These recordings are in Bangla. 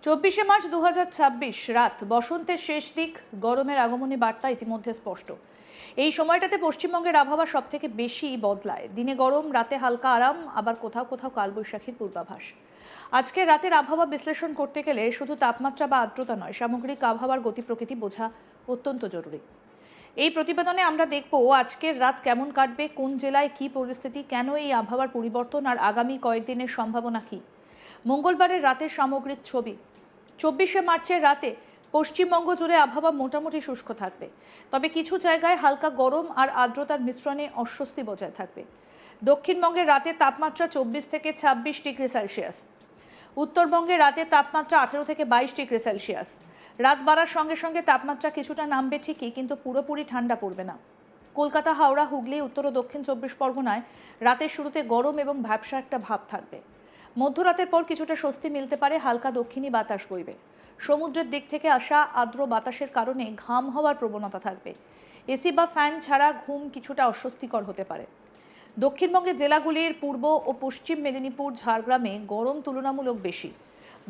24 মার্চ 2026 রাত বসন্তের শেষ দিক, গরমের আগমনী বার্তা ইতিমধ্যে স্পষ্ট। এই সময়টাতে পশ্চিমবঙ্গের আবহাওয়া সবথেকে বেশি বদলায়। দিনে গরম, রাতে হালকা আরাম, আবার কোথাও কোথাও কালবৈশাখীর পূর্বাভাস। আজকে রাতের আবহাওয়া বিশ্লেষণ করতে গেলে শুধু তাপমাত্রা বা আর্দ্রতা নয়, সামগ্রিক আবহাওয়ার গতি প্রকৃতি বোঝা অত্যন্ত জরুরি। এই প্রতিবেদনে আমরা দেখব আজকের রাত কেমন কাটবে, কোন জেলায় কী পরিস্থিতি, কেন এই আবহাওয়ার পরিবর্তন, আর আগামী কয়েকদিনের সম্ভাবনা কী। মঙ্গলবারের রাতের সামগ্রিক ছবি। 24 মার্চের রাতে পশ্চিমবঙ্গ জুড়ে আবহাওয়া মোটামুটি শুষ্ক থাকবে, তবে কিছু জায়গায় হালকা গরম আর আর্দ্রতার মিশ্রণে অস্বস্তি বজায় থাকবে। দক্ষিণবঙ্গের রাতে তাপমাত্রা 24 থেকে 26 ডিগ্রি সেলসিয়াস, উত্তরবঙ্গে রাতে তাপমাত্রা 18 থেকে 22 ডিগ্রি সেলসিয়াস। রাত বাড়ার সঙ্গে সঙ্গে তাপমাত্রা কিছুটা নামবে ঠিকই, কিন্তু পুরোপুরি ঠান্ডা পড়বে না। কলকাতা, হাওড়া, হুগলি, উত্তর ও দক্ষিণ 24 পরগনায় রাতের শুরুতে গরম এবং ভ্যাপসা একটা ভাব থাকবে। মধ্যরাতের পর কিছুটা স্বস্তি মিলতে পারে, হালকা দক্ষিণী বাতাস বইবে। সমুদ্রের দিক থেকে আসা আর্দ্র বাতাসের কারণে ঘাম হওয়ার প্রবণতা থাকবে। এসি বা ফ্যান ছাড়া ঘুম কিছুটা অস্বস্তিকর হতে পারে। দক্ষিণবঙ্গের জেলাগুলির পূর্ব ও পশ্চিম মেদিনীপুর, ঝাড়গ্রামে গরম তুলনামূলক বেশি।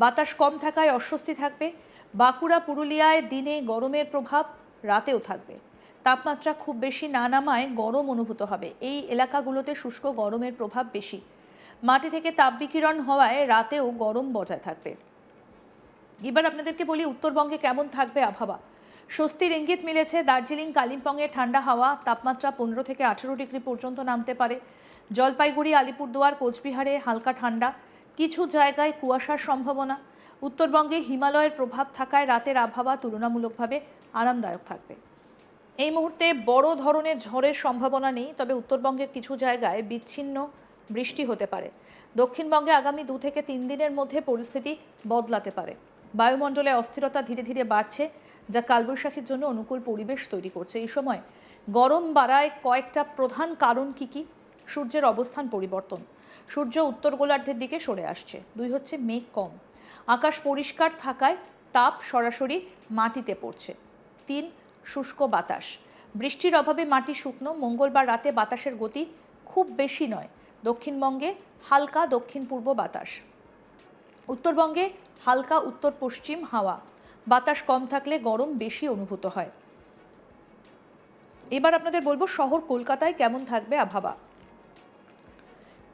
বাতাস কম থাকায় অস্বস্তি থাকবে। বাঁকুড়া, পুরুলিয়ায় দিনে গরমের প্রভাব রাতেও থাকবে। তাপমাত্রা খুব বেশি না নামায় গরম অনুভূত হবে। এই এলাকাগুলোতে শুষ্ক গরমের প্রভাব বেশি। মাটি থেকে তাপ বিকিরণ হওয়ায় রাতেও গরম বজায় থাকবে। এবার আপনাদেরকে বলি উত্তরবঙ্গে কেমন থাকবে আবহাওয়া। স্বস্তির ইঙ্গিত মিলেছে। দার্জিলিং, কালিম্পংয়ে ঠান্ডা হাওয়া, তাপমাত্রা 15 থেকে 18 ডিগ্রি পর্যন্ত নামতে পারে। জলপাইগুড়ি, আলিপুরদুয়ার, কোচবিহারে হালকা ঠান্ডা, কিছু জায়গায় কুয়াশার সম্ভাবনা। উত্তরবঙ্গে হিমালয়ের প্রভাব থাকায় রাতের আবহাওয়া তুলনামূলকভাবে আরামদায়ক থাকবে। এই মুহূর্তে বড় ধরনের ঝড়ের সম্ভাবনা নেই, তবে উত্তরবঙ্গের কিছু জায়গায় বিচ্ছিন্ন বৃষ্টি হতে পারে। দক্ষিণবঙ্গে আগামী 2 থেকে 3 দিনের মধ্যে পরিস্থিতি বদলাতে পারে। বায়ুমণ্ডলে অস্থিরতা ধীরে ধীরে বাড়ছে, যা কালবৈশাখীর জন্য অনুকূল পরিবেশ তৈরি করছে। এই সময় গরম বাড়ায় কয়েকটা প্রধান কারণ কি? সূর্যের অবস্থান পরিবর্তন। সূর্য উত্তর গোলার্ধের দিকে সরে আসছে। 2 হচ্ছে মেঘ কম, আকাশ পরিষ্কার থাকায় তাপ সরাসরি মাটিতে পড়ছে। 3 শুষ্ক বাতাস, বৃষ্টির অভাবে মাটি শুকনো। মঙ্গলবার রাতে বাতাসের গতি খুব বেশি নয়। দক্ষিণবঙ্গে হালকা দক্ষিণ পূর্ব বাতাস, উত্তরবঙ্গে হালকা উত্তর পশ্চিম হাওয়া। বাতাস কম থাকলে গরম বেশি অনুভূত হয়। এবার আপনাদের বলবো শহর কলকাতায় কেমন থাকবে আবহাওয়া।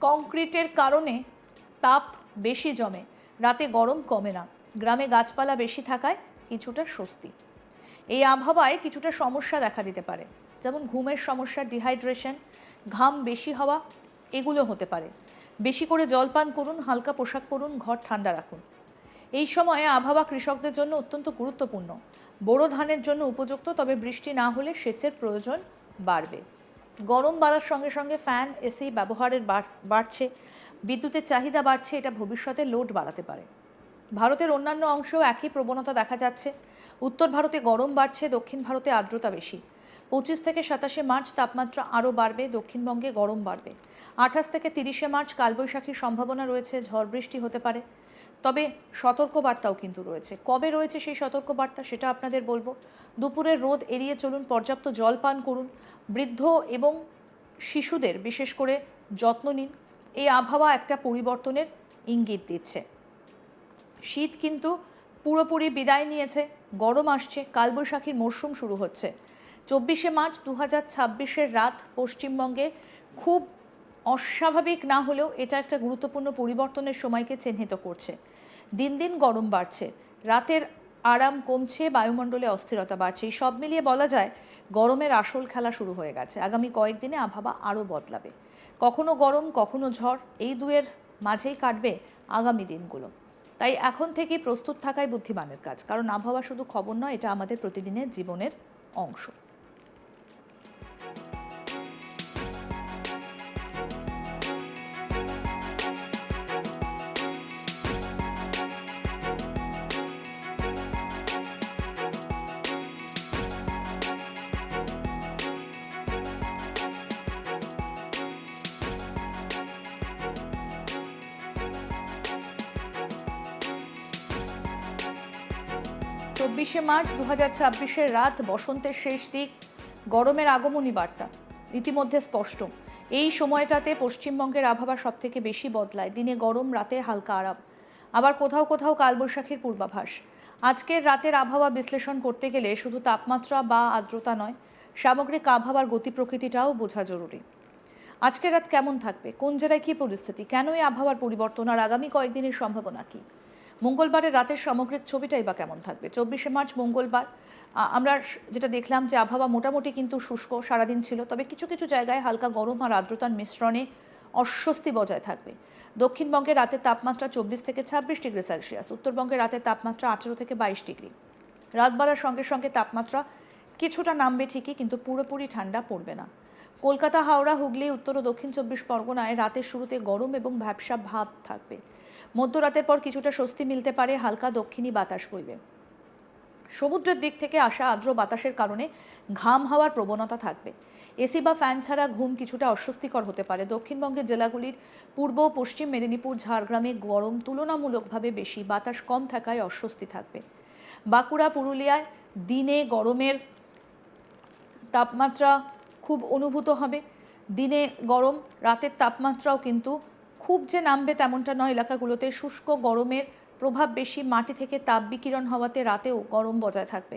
কংক্রিটের কারণে তাপ বেশি জমে, রাতে গরম কমে না। গ্রামে গাছপালা বেশি থাকায় কিছুটা স্বস্তি। এই আবহাওয়ায় কিছুটা সমস্যা দেখা দিতে পারে, যেমন ঘুমের সমস্যা, ডিহাইড্রেশন, ঘাম বেশি হওয়া, এগুলো হতে পারে। বেশি করে জল পান করুন, হালকা পোশাক পরুন, ঘর ঠান্ডা রাখুন। এই সময়ে আবহাওয়া কৃষকদের জন্য অত্যন্ত গুরুত্বপূর্ণ। বোরো ধানের জন্য উপযুক্ত, তবে বৃষ্টি না হলে সেচের প্রয়োজন বাড়বে। গরম বাড়ার সঙ্গে সঙ্গে ফ্যান, এসি ব্যবহারের বাড়ছে, বিদ্যুতের চাহিদা বাড়ছে। এটা ভবিষ্যতে লোড বাড়াতে পারে। ভারতের অন্যান্য অংশেও একই প্রবণতা দেখা যাচ্ছে। উত্তর ভারতে গরম বাড়ছে, দক্ষিণ ভারতে আর্দ্রতা বেশি। 25 থেকে 27 মার্চ তাপমাত্রা আরও বাড়বে, দক্ষিণবঙ্গে গরম বাড়বে। 28 থেকে 30 মার্চ কালবৈশাখীর সম্ভাবনা রয়েছে, ঝড় বৃষ্টি হতে পারে। তবে সতর্কবার্তাও কিন্তু রয়েছে। কবে রয়েছে সেই সতর্কবার্তা সেটা আপনাদের বলবো। দুপুরের রোদ এড়িয়ে চলুন, পর্যাপ্ত জল পান করুন, বৃদ্ধ এবং শিশুদের বিশেষ করে যত্ন নিন। এই আবহাওয়া একটা পরিবর্তনের ইঙ্গিত দিচ্ছে। শীত কিন্তু পুরোপুরি বিদায় নিয়েছে, গরম আসছে, কালবৈশাখীর মরশুম শুরু হচ্ছে। 24 মার্চ 2026 রাত পশ্চিমবঙ্গে খুব অস্বাভাবিক না হলেও এটা একটা গুরুত্বপূর্ণ পরিবর্তনের সময়কে চিহ্নিত করছে। দিন দিন গরম বাড়ছে, রাতের আরাম কমছে, বায়ুমণ্ডলে অস্থিরতা বাড়ছে। এই সব মিলিয়ে বলা যায় গরমের আসল খেলা শুরু হয়ে গেছে। আগামী কয়েকদিনে আবহাওয়া আরও বদলাবে, কখনো গরম, কখনো ঝড়। এই দুয়ের মাঝেই কাটবে আগামী দিনগুলো। তাই এখন থেকেই প্রস্তুত থাকাই বুদ্ধিমানের কাজ, কারণ আবহাওয়া শুধু খবর নয়, এটা আমাদের প্রতিদিনের জীবনের অংশ। 24 মার্চ 2026 রাত বসন্তের শেষ দিক, গরমের আগমনী বার্তা ইতিমধ্যে স্পষ্ট। এই সময়টাতে পশ্চিমবঙ্গের আবহাওয়া সবথেকে বেশি বদলায়। দিনে গরম, রাতে হালকা আরাম। আবার কোথাও কোথাও কালবৈশাখীর পূর্বাভাস। আজকের রাতের আবহাওয়া বিশ্লেষণ করতে গেলে শুধু তাপমাত্রা বা আর্দ্রতা নয়, সামগ্রিক আবহাওয়ার গতি প্রকৃতিটাও বোঝা জরুরি। আজকের রাত কেমন থাকবে, কোন জেলায় কী পরিস্থিতি, কেনই আবহাওয়ার পরিবর্তন, আর আগামী কয়েকদিনের সম্ভাবনা কী? মঙ্গলবারের রাতের সামগ্রিক ছবিটাই বা কেমন থাকবে? 24শে মার্চ মঙ্গলবার আমরা যেটা দেখলাম যে আবহাওয়া মোটামুটি কিন্তু শুষ্ক সারাদিন ছিল, তবে কিছু কিছু জায়গায় হালকা গরম আর আর্দ্রতার মিশ্রণে অস্বস্তি বজায় থাকবে। দক্ষিণবঙ্গে রাতের তাপমাত্রা 24 থেকে 26 ডিগ্রি সেলসিয়াস, উত্তরবঙ্গে রাতের তাপমাত্রা 18 থেকে 22 ডিগ্রি। রাত বাড়ার সঙ্গে সঙ্গে তাপমাত্রা কিছুটা নামবে ঠিকই, কিন্তু পুরোপুরি ঠান্ডা পড়বে না। কলকাতা, হাওড়া, হুগলি, উত্তর ও দক্ষিণ 24 পরগনায় রাতের শুরুতে গরম এবং ভ্যাপসা ভাব থাকবে। মধ্যরাতের পর কিছুটা স্বস্তি মিলতে পারে, হালকা দক্ষিণী বাতাস বইবে। সমুদ্রের দিক থেকে আসা আর্দ্র বাতাসের কারণে ঘাম হওয়ার প্রবণতা থাকবে। এসি বা ফ্যান ছাড়া ঘুম কিছুটা অস্বস্তিকর হতে পারে। দক্ষিণবঙ্গের জেলাগুলির পূর্ব ও পশ্চিম মেদিনীপুর, ঝাড়গ্রামে গরম তুলনামূলকভাবে বেশি, বাতাস কম থাকায় অস্বস্তি থাকবে। বাঁকুড়া, পুরুলিয়ায় দিনে গরমের তাপমাত্রা খুব অনুভূত হবে। দিনে গরম, রাতের তাপমাত্রাও কিন্তু খুব যে নামবে তেমনটা নয়। এলাকাগুলোতে শুষ্ক গরমের প্রভাব বেশি, মাটি থেকে তাপ বিকিরণ হওয়াতে রাতেও গরম বজায় থাকবে।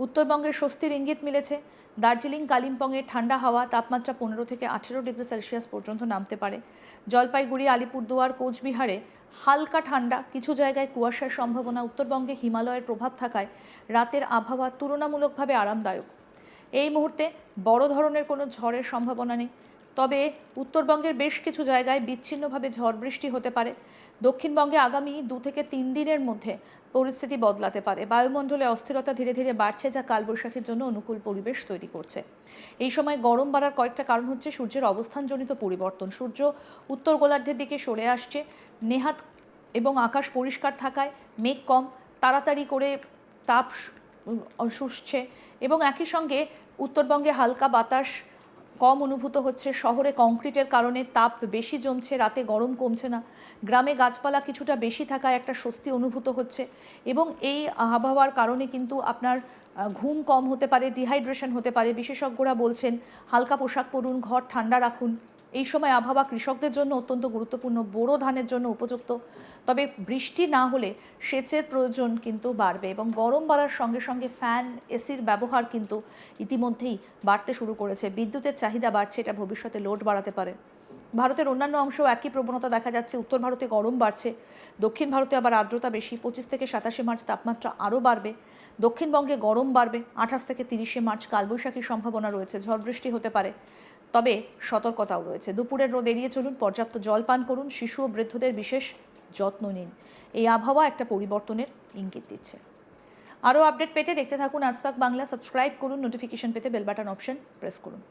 উত্তরবঙ্গের স্বস্তির ইঙ্গিত মিলেছে। দার্জিলিং, কালিম্পংয়ের ঠান্ডা হাওয়া, তাপমাত্রা 15 থেকে 18 ডিগ্রি সেলসিয়াস পর্যন্ত নামতে পারে। জলপাইগুড়ি, আলিপুরদুয়ার, কোচবিহারে হালকা ঠান্ডা, কিছু জায়গায় কুয়াশার সম্ভাবনা। উত্তরবঙ্গে হিমালয়ের প্রভাব থাকায় রাতের আবহাওয়া তুলনামূলকভাবে আরামদায়ক। এই মুহূর্তে বড় ধরনের কোনো ঝড়ের সম্ভাবনা নেই, তবে উত্তরবঙ্গের বেশ কিছু জায়গায় বিচ্ছিন্নভাবে ঝড় বৃষ্টি হতে পারে। দক্ষিণবঙ্গে আগামী 2 থেকে 3 দিনের মধ্যে পরিস্থিতি বদলাতে পারে। বায়ুমণ্ডলে অস্থিরতা ধীরে ধীরে বাড়ছে, যা কালবৈশাখীর জন্য অনুকূল পরিবেশ তৈরি করছে। এই সময় গরম বাড়ার কয়েকটা কারণ হচ্ছে সূর্যের অবস্থানজনিত পরিবর্তন। সূর্য উত্তর গোলার্ধের দিকে সরে আসছে, নেহাত এবং আকাশ পরিষ্কার থাকায় মেঘ কম, তাড়াতাড়ি করে তাপ শুষছে এবং একই সঙ্গে উত্তরবঙ্গে হালকা বাতাস কম অনুভূত হচ্ছে। শহরে কংক্রিটের কারণে তাপ বেশি জমছে, রাতে গরম কমছে না। গ্রামে গাছপালা কিছুটা বেশি থাকায় একটা স্বস্তি অনুভূত হচ্ছে এবং এই আবহাওয়ার কারণে কিন্তু আপনার ঘুম কম হতে পারে, ডিহাইড্রেশন হতে পারে। বিশেষজ্ঞরা বলছেন হালকা পোশাক পরুন, ঘর ঠান্ডা রাখুন। এই সময় আবহাওয়া কৃষকদের জন্য অত্যন্ত গুরুত্বপূর্ণ, বোরো ধানের জন্য উপযুক্ত। তবে বৃষ্টি না হলে সেচের প্রয়োজন কিন্তু বাড়বে এবং গরম বাড়ার সঙ্গে সঙ্গে ফ্যান, এসির ব্যবহার কিন্তু ইতিমধ্যেই বাড়তে শুরু করেছে। বিদ্যুতের চাহিদা বাড়ছে, এটা ভবিষ্যতে লোড বাড়াতে পারে। ভারতের অন্যান্য অংশেও একই প্রবণতা দেখা যাচ্ছে। উত্তর ভারতে গরম বাড়ছে, দক্ষিণ ভারতে আবার আর্দ্রতা বেশি। 25 থেকে 27শে মার্চ তাপমাত্রা আরও বাড়বে। দক্ষিণবঙ্গে গরম বাড়বে। 28 থেকে 30শে মার্চ কালবৈশাখীর সম্ভাবনা রয়েছে, ঝড় বৃষ্টি হতে পারে, তবে সতর্কতাও রয়েছে। দুপুরের রোদ এড়িয়ে চলুন, পর্যাপ্ত জল পান করুন, শিশু ও বৃদ্ধদের বিশেষ যত্ন নিন। এই আবহাওয়া একটা পরিবর্তনের ইঙ্গিত দিচ্ছে। আরও আপডেট পেতে দেখতে থাকুন আজ তাক বাংলা। সাবস্ক্রাইব করুন, নোটিফিকেশন পেতে বেল বাটন অপশন প্রেস করুন।